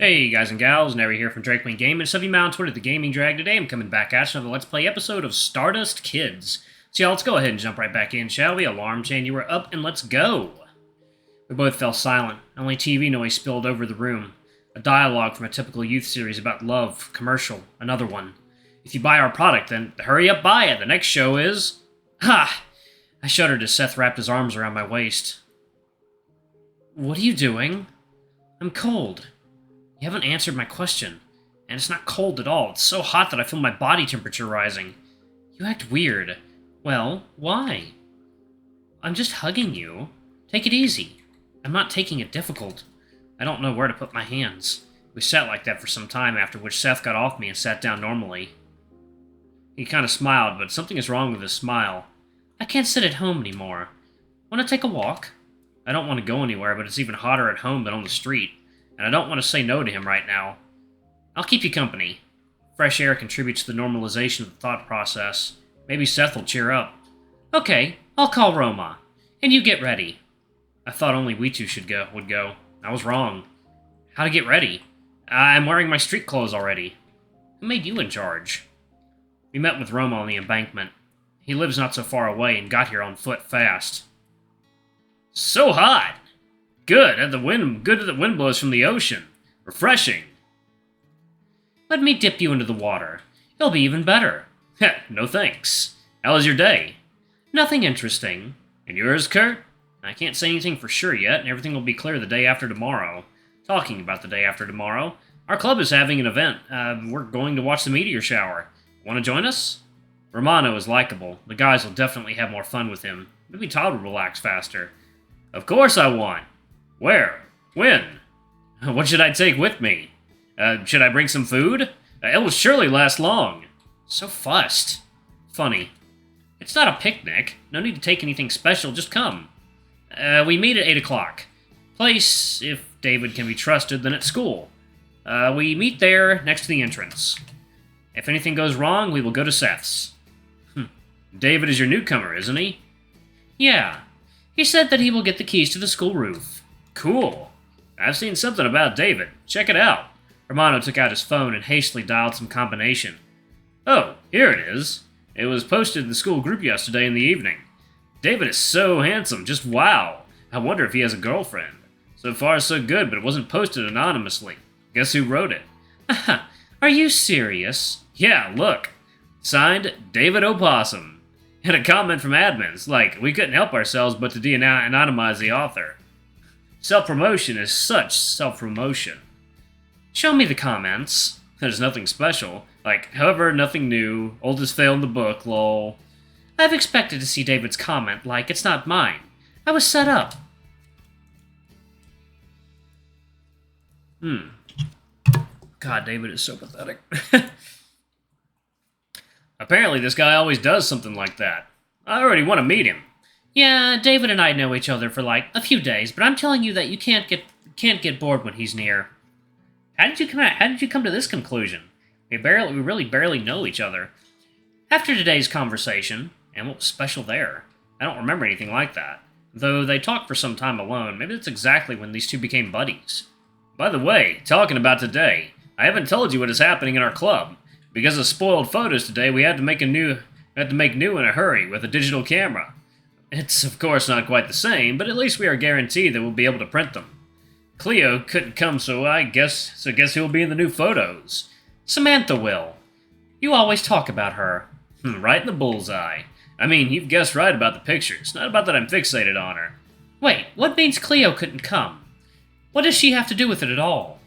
Hey guys and gals, Nary here from Drake Queen Gaming. Some of you on Twitter, the Gaming Drag. Today I'm coming back at you with a Let's Play episode of Stardust Kids. So y'all, let's go ahead and jump right back in, shall we? Alarm chain, you were up and let's go! We both fell silent. Only TV noise spilled over the room. A dialogue from a typical youth series about love, commercial, another one. If you buy our product, then hurry up, buy it. The next show is... Ha! I shuddered as Seth wrapped his arms around my waist. What are you doing? I'm cold. You haven't answered my question, and it's not cold at all. It's so hot that I feel my body temperature rising. You act weird. Well, why? I'm just hugging you. Take it easy. I'm not taking it difficult. I don't know where to put my hands. We sat like that for some time, after which Seth got off me and sat down normally. He kind of smiled, but something is wrong with his smile. I can't sit at home anymore. Want to take a walk? I don't want to go anywhere, but it's even hotter at home than on the street. And I don't want to say no to him right now. I'll keep you company. Fresh air contributes to the normalization of the thought process. Maybe Seth will cheer up. Okay, I'll call Roma. And you get ready. I thought only we two would go. I was wrong. How to get ready? I'm wearing my street clothes already. Who made you in charge? We met with Roma on the embankment. He lives not so far away and got here on foot fast. So hot! Good that the wind blows from the ocean. Refreshing. Let me dip you into the water. It'll be even better. Heh, no thanks. How was your day? Nothing interesting. And yours, Kurt? I can't say anything for sure yet, and everything will be clear the day after tomorrow. Talking about the day after tomorrow, our club is having an event. We're going to watch the meteor shower. Want to join us? Romano is likable. The guys will definitely have more fun with him. Maybe Todd will relax faster. Of course I want. Where? When? What should I take with me? Should I bring some food? It will surely last long. So fussed. Funny. It's not a picnic. No need to take anything special, just come. We meet at 8 o'clock. Place, if David can be trusted, then at school. We meet there, next to the entrance. If anything goes wrong, we will go to Seth's. David is your newcomer, isn't he? Yeah. He said that he will get the keys to the school roof. Cool. I've seen something about David. Check it out. Romano took out his phone and hastily dialed some combination. Oh, here it is. It was posted in the school group yesterday in the evening. David is so handsome, just wow. I wonder if he has a girlfriend. So far so good, but it wasn't posted anonymously. Guess who wrote it? Are you serious? Yeah, look. Signed, David Opossum. And a comment from admins, like, we couldn't help ourselves but to de-anonymize the author. Self-promotion is such self-promotion. Show me the comments. There's nothing special. Like, however, nothing new. Oldest fail in the book, lol. I've expected to see David's comment, like, it's not mine. I was set up. God, David is so pathetic. Apparently this guy always does something like that. I already want to meet him. Yeah, David and I know each other for like a few days, but I'm telling you that you can't get bored when he's near. How did you come to this conclusion? We really barely know each other. After today's conversation, and what was special there? I don't remember anything like that. Though they talked for some time alone, maybe that's exactly when these two became buddies. By the way, talking about today, I haven't told you what is happening in our club. Because of spoiled photos today, we had to make new in a hurry with a digital camera. It's of course not quite the same, but at least we are guaranteed that we'll be able to print them. Cleo couldn't come, so guess who will be in the new photos? Samantha will. You always talk about her. Right in the bullseye. I mean, you've guessed right about the pictures, not about that I'm fixated on her. Wait, what means Cleo couldn't come? What does she have to do with it at all?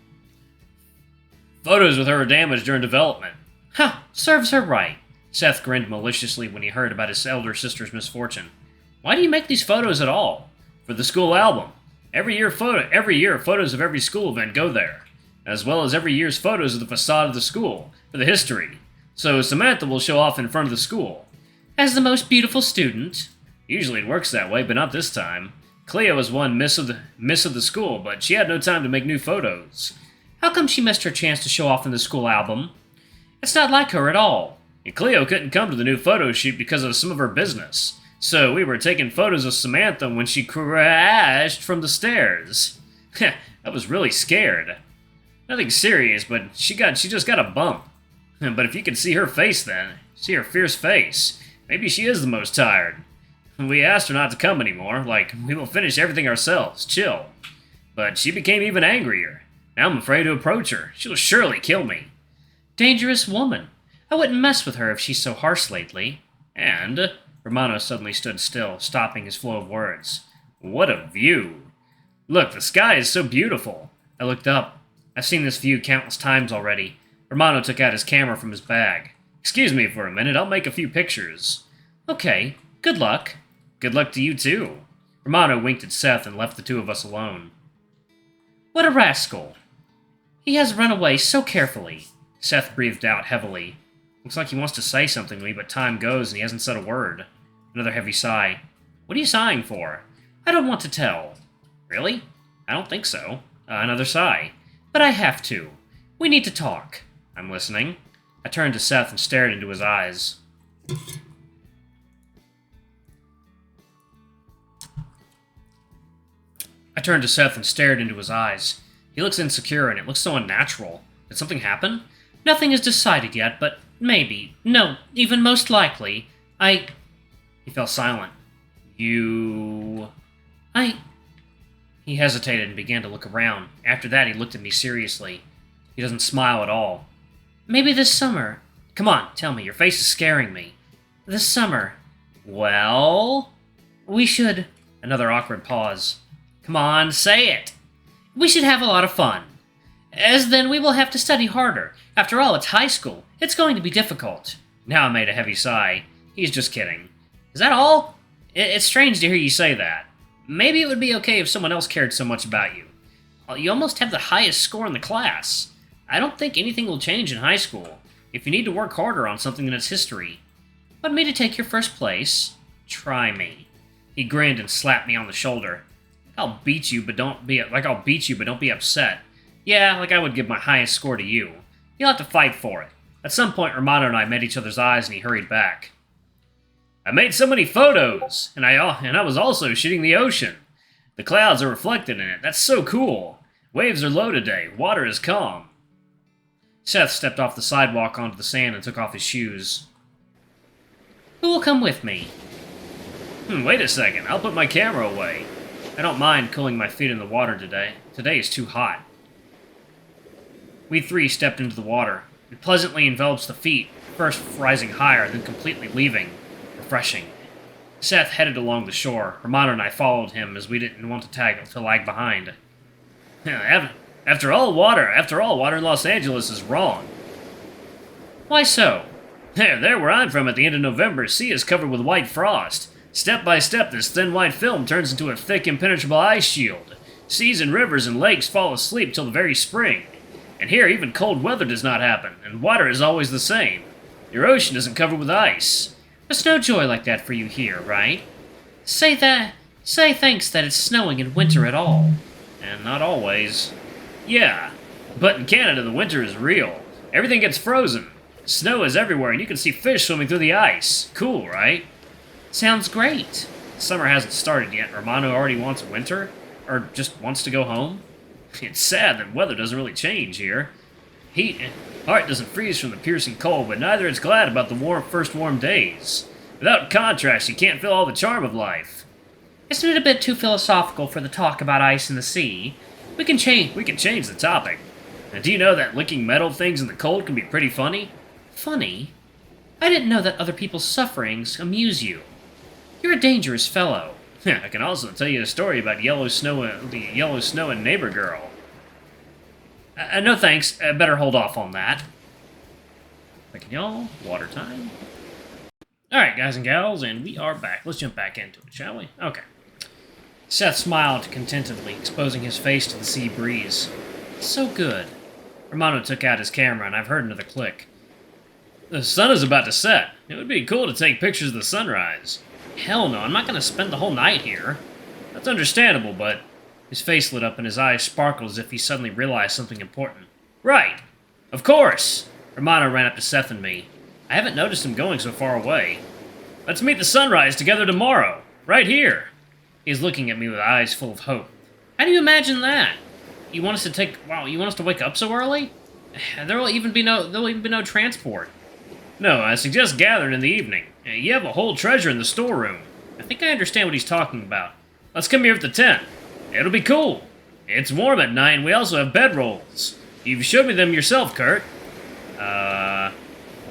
Photos with her were damaged during development. Huh, serves her right. Seth grinned maliciously when he heard about his elder sister's misfortune. Why do you make these photos at all? For the school album. Every year, photos of every school event go there, as well as every year's photos of the facade of the school, for the history. So Samantha will show off in front of the school. As the most beautiful student. Usually it works that way, but not this time. Cleo was one miss of the school, but she had no time to make new photos. How come she missed her chance to show off in the school album? It's not like her at all. And Cleo couldn't come to the new photo shoot because of some of her business. So we were taking photos of Samantha when she crashed from the stairs. I was really scared. Nothing serious, but she just got a bump. But if you could see her face then, see her fierce face, maybe she is the most tired. We asked her not to come anymore, like, we will finish everything ourselves, chill. But she became even angrier. Now I'm afraid to approach her. She'll surely kill me. Dangerous woman. I wouldn't mess with her if she's so harsh lately. And Romano suddenly stood still, stopping his flow of words. What a view! Look, the sky is so beautiful. I looked up. I've seen this view countless times already. Romano took out his camera from his bag. Excuse me for a minute, I'll make a few pictures. Okay, good luck. Good luck to you too. Romano winked at Seth and left the two of us alone. What a rascal. He has run away so carefully. Seth breathed out heavily. Looks like he wants to say something to me, but time goes and he hasn't said a word. Another heavy sigh. What are you sighing for? I don't want to tell. Really? I don't think so. Another sigh. But I have to. We need to talk. I'm listening. I turned to Seth and stared into his eyes. He looks insecure and it looks so unnatural. Did something happen? Nothing is decided yet, but maybe. No, even most likely. He fell silent. He hesitated and began to look around. After that, he looked at me seriously. He doesn't smile at all. Maybe this summer. Come on, tell me. Your face is scaring me. This summer. Well? We should... Another awkward pause. Come on, say it. We should have a lot of fun. As then we will have to study harder. After all, it's high school. It's going to be difficult. Now I made a heavy sigh. He's just kidding. Is that all? It's strange to hear you say that. Maybe it would be okay if someone else cared so much about you. You almost have the highest score in the class. I don't think anything will change in high school. If you need to work harder on something in its history. Want me to take your first place? Try me. He grinned and slapped me on the shoulder. I'll beat you, but don't be upset. Yeah, like I would give my highest score to you. You'll have to fight for it. At some point, Romano and I met each other's eyes, and he hurried back. I made so many photos, and I was also shooting the ocean. The clouds are reflected in it. That's so cool. Waves are low today. Water is calm. Seth stepped off the sidewalk onto the sand and took off his shoes. Who will come with me? Wait a second. I'll put my camera away. I don't mind cooling my feet in the water today. Today is too hot. We three stepped into the water. It pleasantly envelops the feet, first rising higher, then completely leaving. Refreshing. Seth headed along the shore. Romano and I followed him as we didn't want to lag behind. After all, water in Los Angeles is wrong. Why so? There where I'm from at the end of November, sea is covered with white frost. Step by step, this thin white film turns into a thick, impenetrable ice shield. Seas and rivers and lakes fall asleep till the very spring. And here, even cold weather does not happen, and water is always the same. Your ocean isn't covered with ice. There's no joy like that for you here, right? Say thanks that it's snowing in winter at all. And not always. Yeah, but in Canada the winter is real. Everything gets frozen. Snow is everywhere and you can see fish swimming through the ice. Cool, right? Sounds great. Summer hasn't started yet. Romano already wants winter? Or just wants to go home? It's sad that weather doesn't really change here. Heart doesn't freeze from the piercing cold, but neither is glad about the first warm days. Without contrast, you can't feel all the charm of life. Isn't it a bit too philosophical for the talk about ice in the sea? We can change the topic. Now, do you know that licking metal things in the cold can be pretty funny? Funny? I didn't know that other people's sufferings amuse you. You're a dangerous fellow. I can also tell you a story about the yellow snow and neighbor girl. No thanks. Better hold off on that. Thank y'all. Water time. Alright, guys and gals, and we are back. Let's jump back into it, shall we? Okay. Seth smiled contentedly, exposing his face to the sea breeze. So good. Romano took out his camera, and I've heard another click. The sun is about to set. It would be cool to take pictures of the sunrise. Hell no, I'm not going to spend the whole night here. That's understandable, but... His face lit up and his eyes sparkled as if he suddenly realized something important. Right! Of course! Romano ran up to Seth and me. I haven't noticed him going so far away. Let's meet the sunrise together tomorrow. Right here. He's looking at me with eyes full of hope. How do you imagine that? You want us to take... Wow, you want us to wake up so early? There'll even be no transport. No, I suggest gathering in the evening. You have a whole treasure in the storeroom. I think I understand what he's talking about. Let's come here with the tent. It'll be cool. It's warm at night, and we also have bedrolls. You've showed me them yourself, Kurt.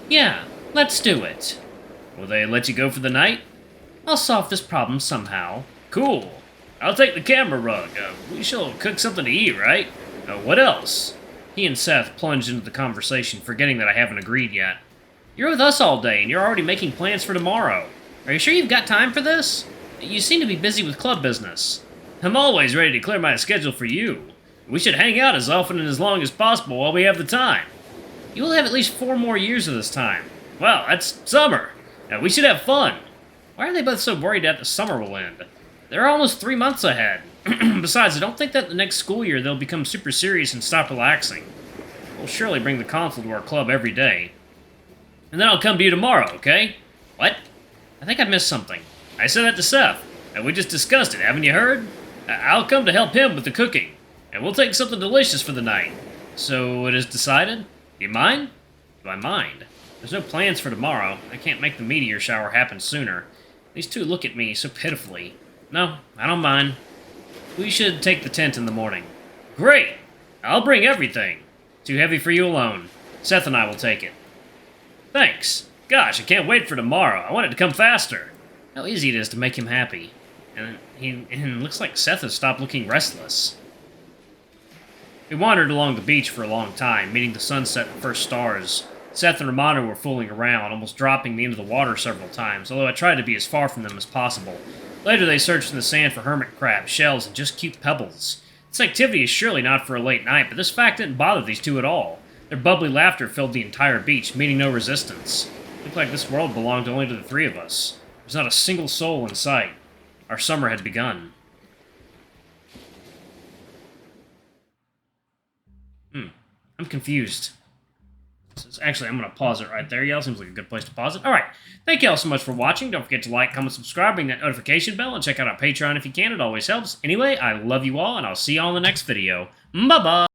Yeah, let's do it. Will they let you go for the night? I'll solve this problem somehow. Cool. I'll take the camera rug. We shall cook something to eat, right? What else? He and Seth plunged into the conversation, forgetting that I haven't agreed yet. You're with us all day, and you're already making plans for tomorrow. Are you sure you've got time for this? You seem to be busy with club business. I'm always ready to clear my schedule for you. We should hang out as often and as long as possible while we have the time. You will have at least 4 more years of this time. Well, that's summer. We should have fun. Why are they both so worried that the summer will end? They're almost 3 months ahead. Besides, I don't think that the next school year they'll become super serious and stop relaxing. We'll surely bring the console to our club every day. And then I'll come to you tomorrow, okay? What? I think I missed something. I said that to Seth, and we just discussed it, haven't you heard? I'll come to help him with the cooking, and we'll take something delicious for the night. So it is decided? Do you mind? Do I mind? There's no plans for tomorrow. I can't make the meteor shower happen sooner. These two look at me so pitifully. No, I don't mind. We should take the tent in the morning. Great! I'll bring everything. Too heavy for you alone. Seth and I will take it. Thanks. Gosh, I can't wait for tomorrow. I want it to come faster. How easy it is to make him happy. And it looks like Seth has stopped looking restless. We wandered along the beach for a long time, meeting the sunset and first stars. Seth and Romano were fooling around, almost dropping me into the water several times, although I tried to be as far from them as possible. Later they searched in the sand for hermit crabs, shells, and just cute pebbles. This activity is surely not for a late night, but this fact didn't bother these two at all. Their bubbly laughter filled the entire beach, meeting no resistance. It looked like this world belonged only to the 3 of us. There was not a single soul in sight. Our summer had begun. I'm confused. Actually, I'm going to pause it right there. Yeah, seems like a good place to pause it. Alright, thank you all so much for watching. Don't forget to like, comment, subscribe, ring that notification bell, and check out our Patreon if you can. It always helps. Anyway, I love you all, and I'll see you all in the next video. Bye-bye!